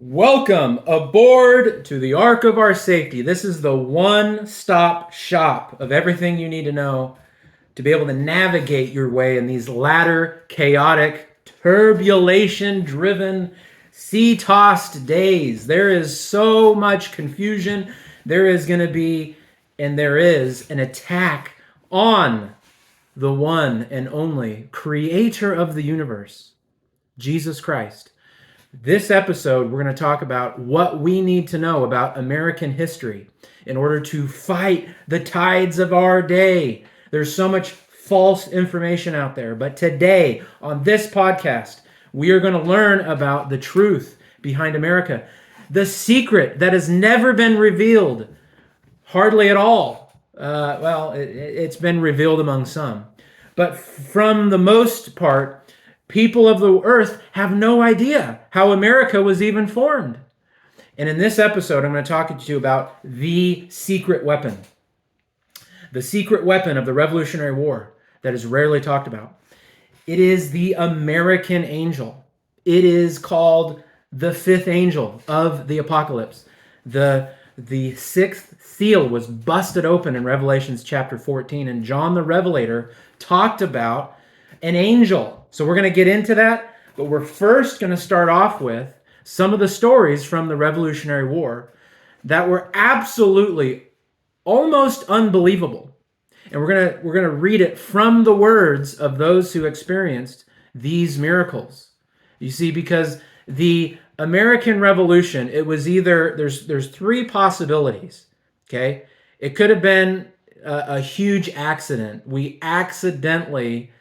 Welcome aboard to the Ark of Our Safety. This is the one-stop shop of everything you need to know to be able to navigate your way in these latter, chaotic, turbulation-driven, sea-tossed days. There is so much confusion. There is going to be, and there is, an attack on the one and only creator of the universe, Jesus Christ. This episode, we're going to talk about what we need to know about American history in order to fight the tides of our day. There's so much false information out there, but today on this podcast, we are going to learn about the truth behind America, the secret that has never been revealed, hardly at all. It's been revealed among some, but from the most part, people of the earth have no idea how America was even formed. And in this episode, I'm going to talk to you about the secret weapon. The secret weapon of the Revolutionary War that is rarely talked about. It is the American angel. It is called the fifth angel of the apocalypse. The sixth seal was busted open in Revelations chapter 14, and John the Revelator talked about an angel. So we're going to get into that, but we're first going to start off with some of the stories from the Revolutionary War that were absolutely almost unbelievable. And we're going to read it from the words of those who experienced these miracles. You see, because the American Revolution, it was either there's three possibilities, okay? It could have been a huge accident. We accidentally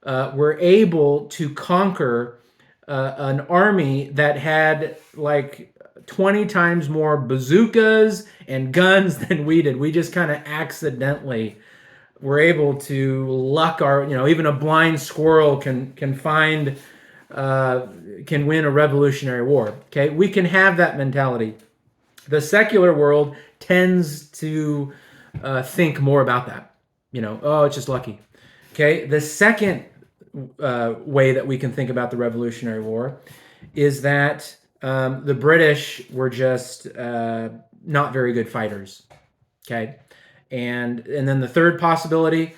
were able to conquer an army that had like 20 times more bazookas and guns than we did. We just kind of accidentally were able to luck our, even a blind squirrel can win a revolutionary war. Okay, we can have that mentality. The secular world tends to think more about that. It's just lucky. Okay, the second way that we can think about the Revolutionary War is that the British were just not very good fighters. Okay, and then the third possibility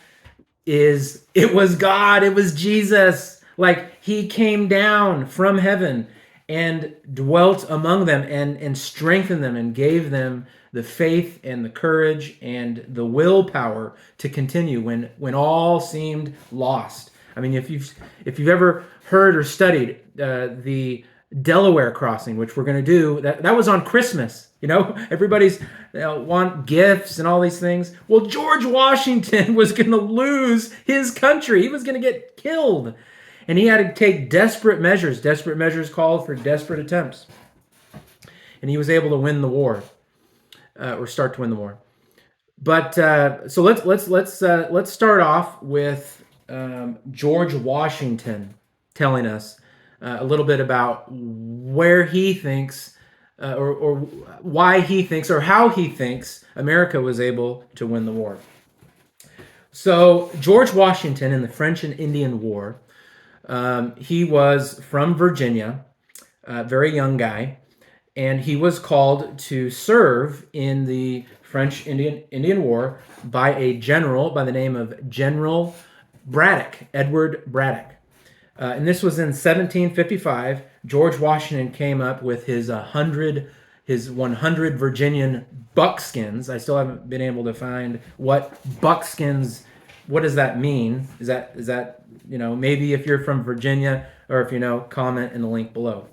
is it was God, it was Jesus, like he came down from heaven and dwelt among them and strengthened them and gave them the faith and the courage and the willpower to continue when all seemed lost. I mean, if you've ever heard or studied the Delaware crossing, which we're going to do, that was on Christmas. Everybody's want gifts and all these things. Well, George Washington was going to lose his country. He was going to get killed, and he had to take desperate measures. Desperate measures called for desperate attempts, and he was able to win the war, or start to win the war. But so let's start off with George Washington telling us a little bit about where he thinks or why he thinks or how he thinks America was able to win the war. So George Washington in the French and Indian War, he was from Virginia, a very young guy, and he was called to serve in the French-Indian War by a general by the name of General Edward Braddock. And this was in 1755. George Washington came up with his 100 Virginian buckskins. I still haven't been able to find what does that mean? Is that maybe if you're from Virginia or if comment in the link below.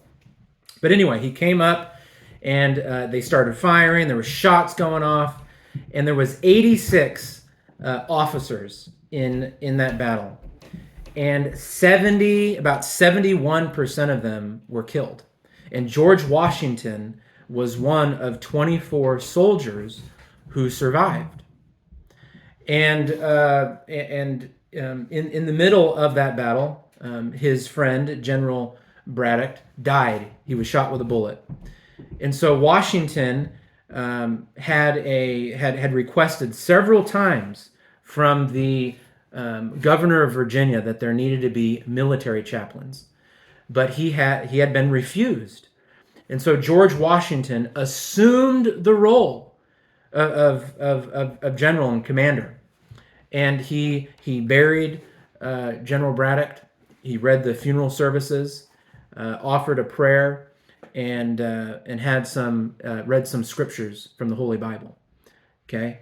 But anyway, he came up and they started firing. There were shots going off, and there was 86 officers in that battle, and about 71% of them were killed. And George Washington was one of 24 soldiers who survived. And in the middle of that battle, his friend General Braddock died. He was shot with a bullet, and so Washington had requested several times from the governor of Virginia that there needed to be military chaplains, but he had been refused. And so George Washington assumed the role of general and commander. And he buried General Braddock. He read the funeral services, offered a prayer, and had some read some scriptures from the Holy Bible. Okay,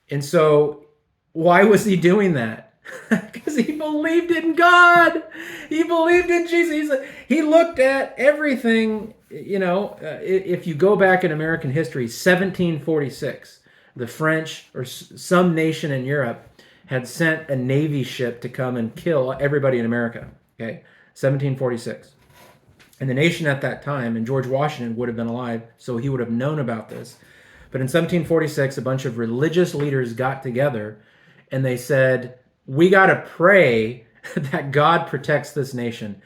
and so why was he doing that? Because he believed in God. He believed in Jesus. He looked at everything. If you go back in American history, 1746, the French or some nation in Europe had sent a Navy ship to come and kill everybody in America. Okay, 1746. And the nation at that time, and George Washington would have been alive, so he would have known about this. But in 1746, a bunch of religious leaders got together and they said, we got to pray that God protects this nation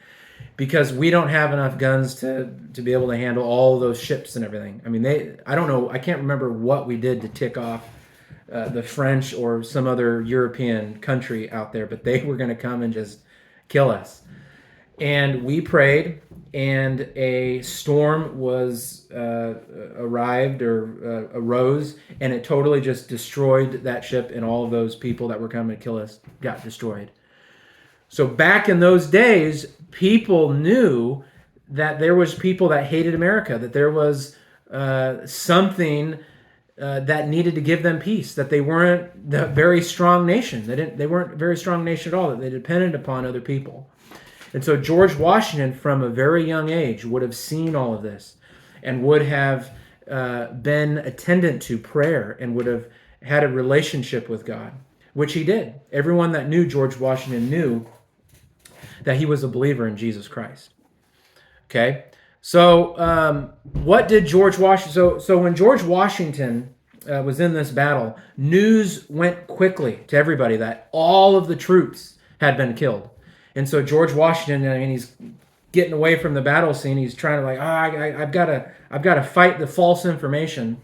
because we don't have enough guns to be able to handle all of those ships and everything. I mean, I don't know, I can't remember what we did to tick off the French or some other European country out there, but they were going to come and just kill us. And we prayed, and a storm was arose, and it totally just destroyed that ship, and all of those people that were coming to kill us got destroyed. So back in those days, people knew that there was people that hated America, that there was something that needed to give them peace, that they weren't the very strong nation. They weren't a very strong nation at all, that they depended upon other people. And so George Washington, from a very young age, would have seen all of this and would have been attendant to prayer and would have had a relationship with God, which he did. Everyone that knew George Washington knew that he was a believer in Jesus Christ. Okay? So what did George Washington... So when George Washington was in this battle, news went quickly to everybody that all of the troops had been killed. And so George Washington, I mean, he's getting away from the battle scene. He's trying to I've got to fight the false information,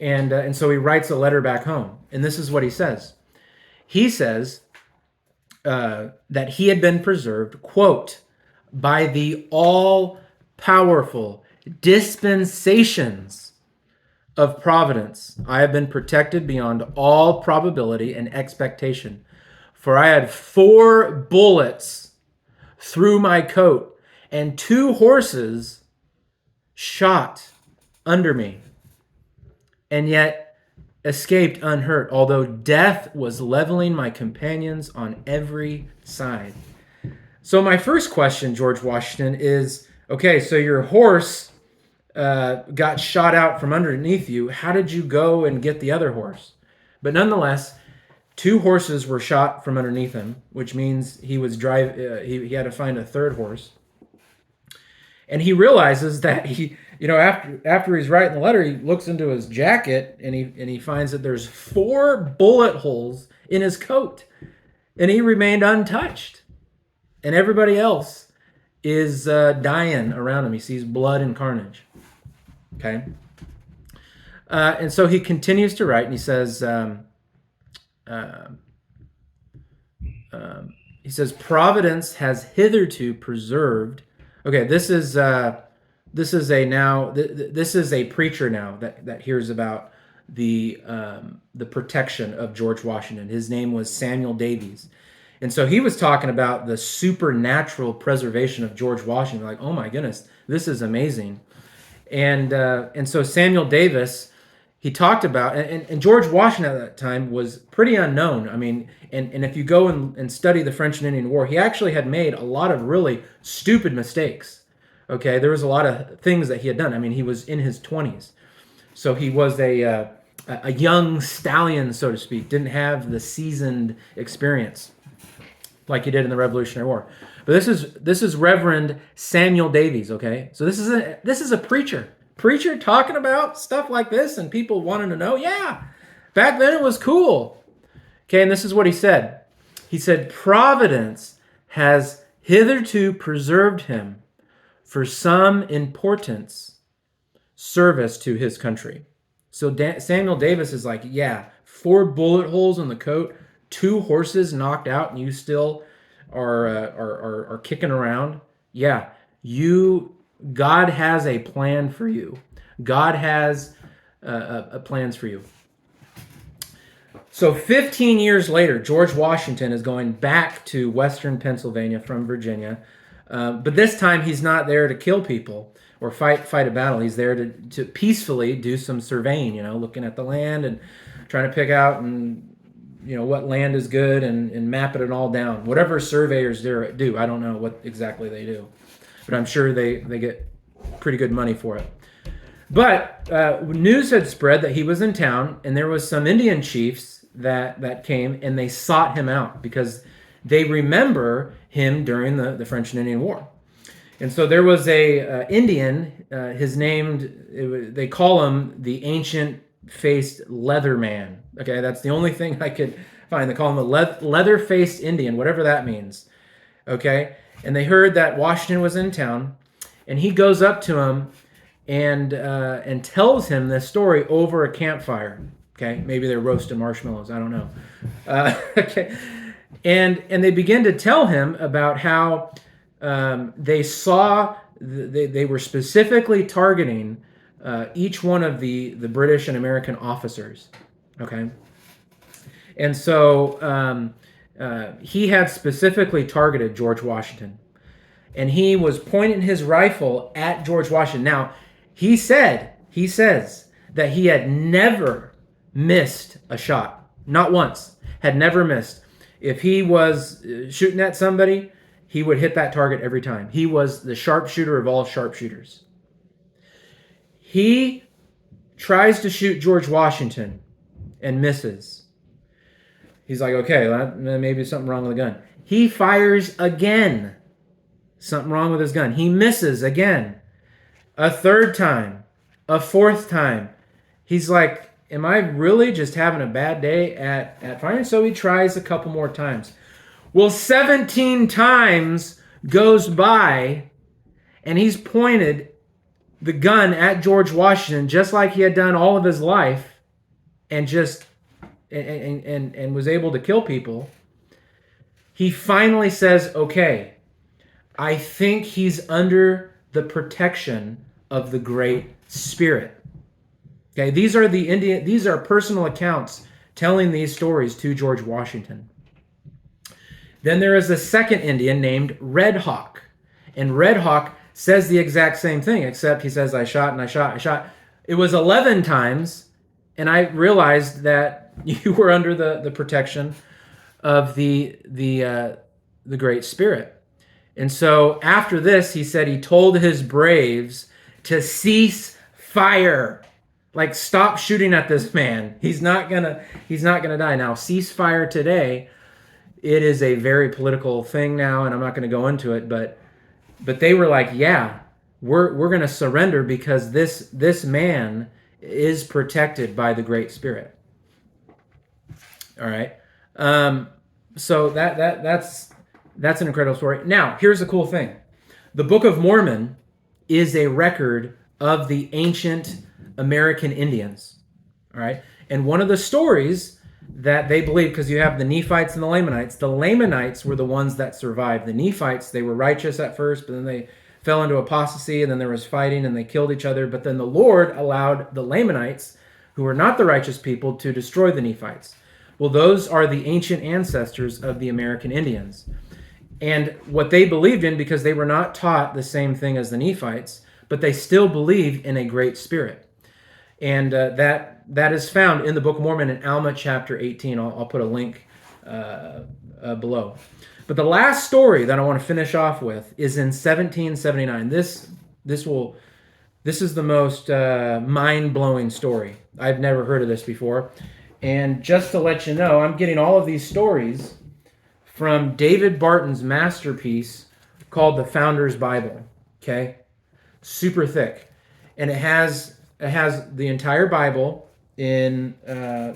and so he writes a letter back home. And this is what he says. He says that he had been preserved, quote, by the all-powerful dispensations of Providence. I have been protected beyond all probability and expectation. For I had 4 bullets through my coat, and 2 horses shot under me, and yet escaped unhurt, although death was leveling my companions on every side. So my first question, George Washington, is, okay, so your horse got shot out from underneath you. How did you go and get the other horse? But nonetheless, 2 horses were shot from underneath him, which means he was he had to find a third horse. And he realizes that after he's writing the letter, he looks into his jacket and he finds that there's 4 bullet holes in his coat, and he remained untouched. And everybody else is dying around him. He sees blood and carnage. Okay, and so he continues to write, and he says. He says, Providence has hitherto preserved. Okay, this is a preacher now that hears about the protection of George Washington. His name was Samuel Davies, and so he was talking about the supernatural preservation of George Washington. Like, oh my goodness, this is amazing. And so Samuel Davis. He talked about, and George Washington at that time was pretty unknown. I mean, and if you go and study the French and Indian War, he actually had made a lot of really stupid mistakes. Okay, there was a lot of things that he had done. I mean, he was in his 20s. So he was a young stallion, so to speak, didn't have the seasoned experience like he did in the Revolutionary War. But this is Reverend Samuel Davies, okay? So this is a preacher talking about stuff like this, and people wanting to know. Yeah, back then it was cool. Okay, and this is what he said. He said, Providence has hitherto preserved him for some importance service to his country. So Samuel Davis is like, yeah, 4 bullet holes in the coat, 2 horses knocked out, and you still are kicking around. Yeah, you God has a plan for you. God has plans for you. So 15 years later, George Washington is going back to western Pennsylvania from Virginia. But this time he's not there to kill people or fight a battle. He's there to peacefully do some surveying, looking at the land and trying to pick out what land is good and map it all down. Whatever surveyors do, I don't know what exactly they do. But I'm sure they get pretty good money for it. But news had spread that he was in town, and there was some Indian chiefs that came, and they sought him out because they remember him during the French and Indian War. And so there was a Indian, they call him the ancient-faced leather man. Okay, that's the only thing I could find. They call him a leather-faced Indian, whatever that means. Okay, and they heard that Washington was in town, and he goes up to him and tells him this story over a campfire. Okay, maybe they're roasting marshmallows. I don't know. Okay, and they begin to tell him about how they saw they were specifically targeting each one of the British and American officers. Okay, and so he had specifically targeted George Washington, and he was pointing his rifle at George Washington. Now, he says that he had never missed a shot. Not once. Had never missed. If he was shooting at somebody, he would hit that target every time. He was the sharpshooter of all sharpshooters. He tries to shoot George Washington and misses. He's like, okay, maybe something wrong with the gun. He fires again. Something wrong with his gun. He misses again. A third time. A fourth time. He's like, am I really just having a bad day at firing? So he tries a couple more times. Well, 17 times goes by, and he's pointed the gun at George Washington just like he had done all of his life, and was able to kill people. He finally says, okay, I think he's under the protection of the Great Spirit. Okay, these are personal accounts telling these stories to George Washington. Then there is a second Indian named Red Hawk. And Red Hawk says the exact same thing, except he says, I shot and I shot, I shot. It was 11 times, and I realized that you were under the protection of the Great Spirit. And so after this, he said he told his braves to cease fire. Like, stop shooting at this man. He's not gonna die. Now, ceasefire today, it is a very political thing now, and I'm not gonna go into it, but they were like, yeah, we're gonna surrender because this man is protected by the Great Spirit. All right. So that's an incredible story. Now, here's the cool thing. The Book of Mormon is a record of the ancient American Indians, all right? And one of the stories that they believe, because you have the Nephites and the Lamanites were the ones that survived. The Nephites, they were righteous at first, but then they fell into apostasy, and then there was fighting, and they killed each other. But then the Lord allowed the Lamanites, who were not the righteous people, to destroy the Nephites. Well, those are the ancient ancestors of the American Indians. And what they believed in, because they were not taught the same thing as the Nephites, but they still believed in a Great Spirit. And that is found in the Book of Mormon in Alma chapter 18. I'll put a link below. But the last story that I want to finish off with is in 1779. This is the most mind-blowing story. I've never heard of this before. And just to let you know, I'm getting all of these stories from David Barton's masterpiece called The Founder's Bible. Okay? Super thick. And it has the entire Bible in I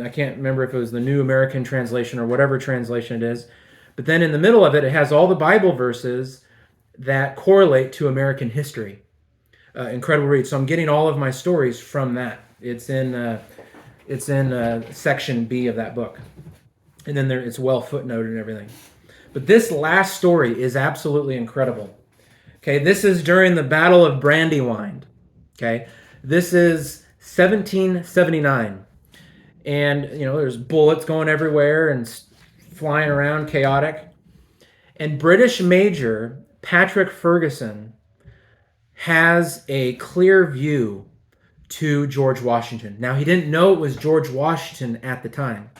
can't remember if it was the New American Translation or whatever translation it is, but then in the middle of it, it has all the Bible verses that correlate to American history. Incredible read. So I'm getting all of my stories from that. It's in section B of that book, and then it's well footnoted and everything. But this last story is absolutely incredible, Okay, this is during the Battle of Brandywine. Okay, this is 1779. And, there's bullets going everywhere and flying around, chaotic. And British Major Patrick Ferguson has a clear view to George Washington. Now, he didn't know it was George Washington at the time.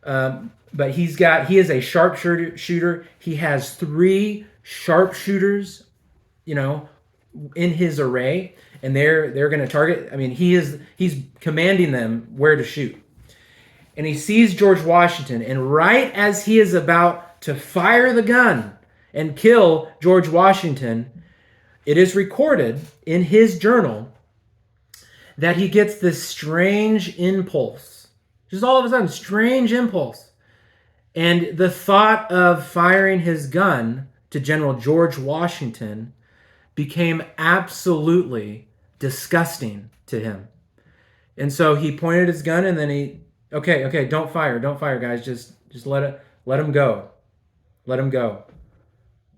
But he is a sharpshooter. He has 3 sharpshooters, in his array, and they're going to target. I mean, he's commanding them where to shoot. And he sees George Washington, and right as he is about to fire the gun and kill George Washington, it is recorded in his journal that he gets this strange impulse. Just all of a sudden, strange impulse. And the thought of firing his gun to General George Washington became absolutely disgusting to him. And so he pointed his gun, and then okay, don't fire, guys. Just let him go. Let him go.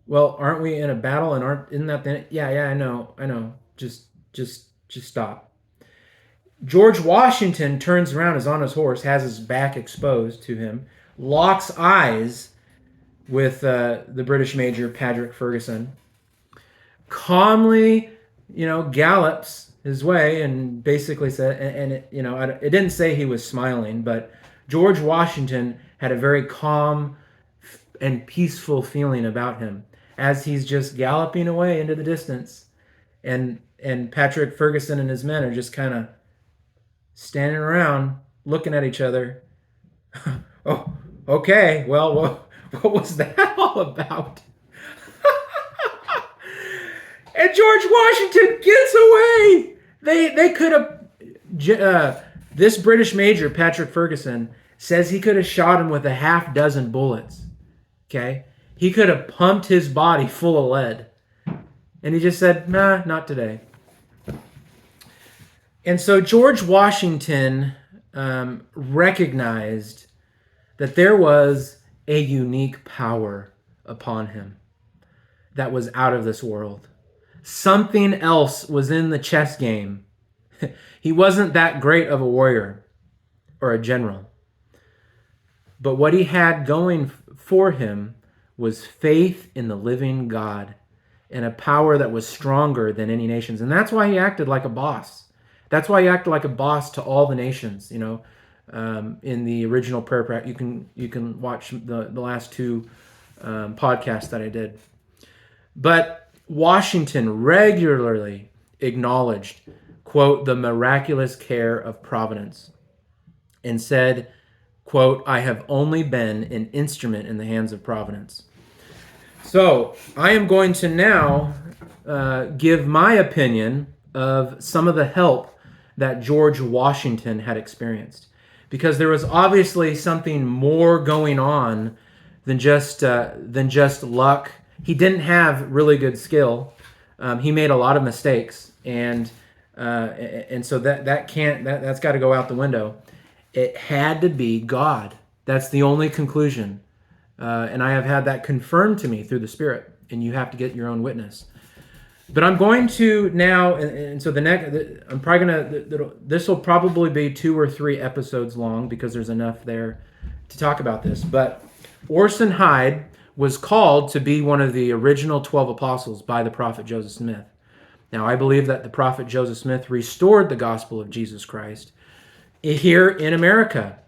Well, aren't we in a battle, and isn't that the... Yeah, I know. Just stop. George Washington turns around, is on his horse, has his back exposed to him, locks eyes with the British Major, Patrick Ferguson, calmly, gallops his way, and basically said, and it didn't say he was smiling, but George Washington had a very calm and peaceful feeling about him as he's just galloping away into the distance, and Patrick Ferguson and his men are just kind of standing around looking at each other. Oh, okay, well, what was that all about? And George Washington gets away. They could have... this British Major, Patrick Ferguson, says he could have shot him with a half dozen bullets. Okay? He could have pumped his body full of lead. And he just said, nah, not today. And so George Washington recognized that there was a unique power upon him that was out of this world. Something else was in the chess game. He wasn't that great of a warrior or a general. But what he had going for him was faith in the living God and a power that was stronger than any nations. And that's why he acted like a boss. That's why he acted like a boss to all the nations. In the original prayer practice, you can watch the last 2 podcasts that I did. But Washington regularly acknowledged, quote, the miraculous care of Providence, and said, quote, I have only been an instrument in the hands of Providence. So I am going to now give my opinion of some of the help that George Washington had experienced, because there was obviously something more going on than just luck. He didn't have really good skill. He made a lot of mistakes, and so that's got to go out the window. It had to be God. That's the only conclusion, and I have had that confirmed to me through the Spirit. And you have to get your own witness. But I'm going to now, and so I'm probably gonna. This will probably be 2 or 3 episodes long because there's enough there to talk about this. But Orson Hyde was called to be one of the original 12 apostles by the prophet Joseph Smith. Now, I believe that the prophet Joseph Smith restored the gospel of Jesus Christ here in America,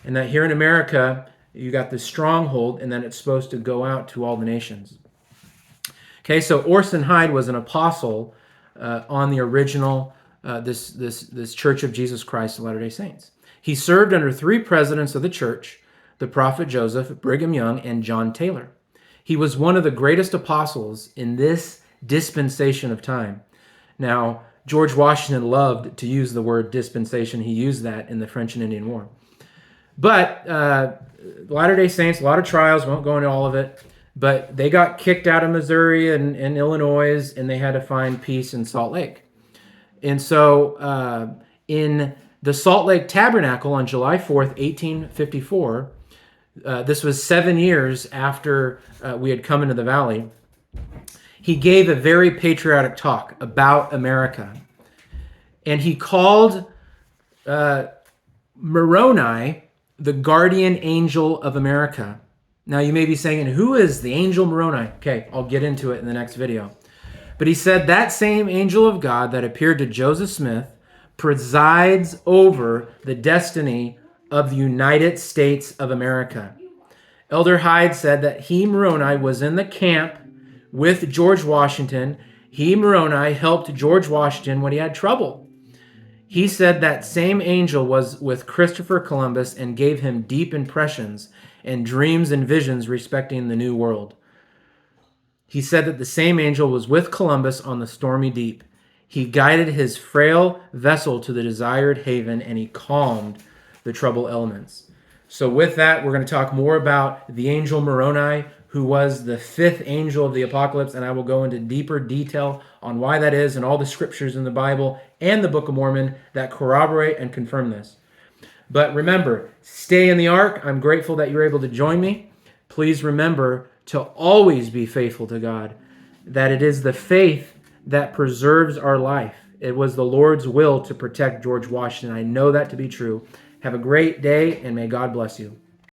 and that here in America you got this stronghold, and then it's supposed to go out to all the nations. Okay, so Orson Hyde was an apostle on the original this Church of Jesus Christ of Latter-day Saints. He served under 3 presidents of the church: the prophet Joseph, Brigham Young, and John Taylor. He was one of the greatest apostles in this dispensation of time. Now, George Washington loved to use the word dispensation. He used that in the French and Indian War. But Latter-day Saints, a lot of trials, won't go into all of it, but they got kicked out of Missouri and Illinois, and they had to find peace in Salt Lake. And so in the Salt Lake Tabernacle on July 4th, 1854, this was 7 years after we had come into the valley. he gave a very patriotic talk about America. And he called Moroni the guardian angel of America. Now you may be saying, who is the Angel Moroni? Okay, I'll get into it in the next video. But he said that same angel of God that appeared to Joseph Smith presides over the destiny of the United States of America. Elder Hyde said that he, Moroni, was in the camp with George Washington. He, Moroni, helped George Washington when he had trouble. He said that same angel was with Christopher Columbus and gave him deep impressions and dreams and visions respecting the New World. He said that the same angel was with Columbus on the stormy deep. He guided his frail vessel to the desired haven, and he calmed the troubled elements. So with that, we're going to talk more about the angel Moroni, who was the fifth angel of the apocalypse, and I will go into deeper detail on why that is and all the scriptures in the Bible and the Book of Mormon that corroborate and confirm this. But remember, stay in the ark. I'm grateful that you're able to join me. Please remember to always be faithful to God, that it is the faith that preserves our life. It was the Lord's will to protect George Washington. I know that to be true. Have a great day, and may God bless you.